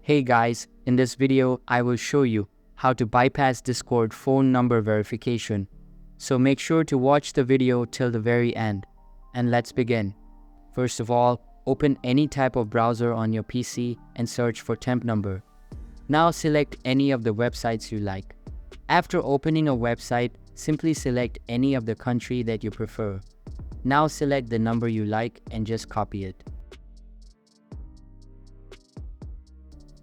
Hey guys, in this video, I will show you how to bypass Discord phone number verification. So make sure to watch the video till the very end. And let's begin. First of all, open any type of browser on your PC and search for temp number. Now select any of the websites you like. After opening a website, simply select any of the country that you prefer. Now select the number you like and just copy it.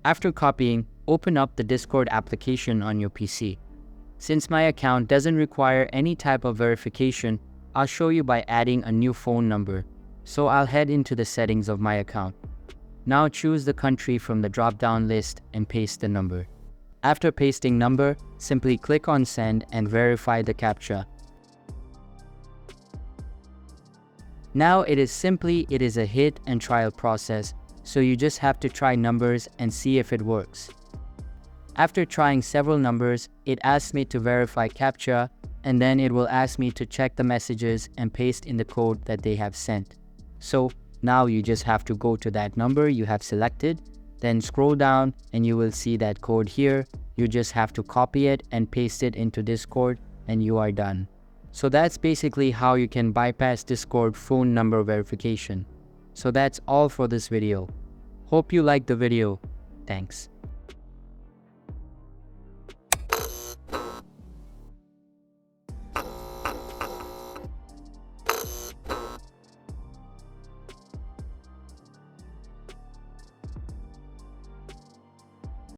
After copying, open up the Discord application on your PC. Since my account doesn't require any type of verification, I'll show you by adding a new phone number. So I'll head into the settings of my account. Now choose the country from the drop-down list and paste the number. After pasting number, simply click on send and verify the CAPTCHA. Now it is a hit and trial process. So you just have to try numbers and see if it works. After trying several numbers, it asks me to verify CAPTCHA, and then it will ask me to check the messages and paste in the code that they have sent. So now you just have to go to that number you have selected, then scroll down and you will see that code here. You just have to copy it and paste it into Discord and you are done. So that's basically how you can bypass Discord phone number verification. So that's all for this video. Hope you liked the video. Thanks.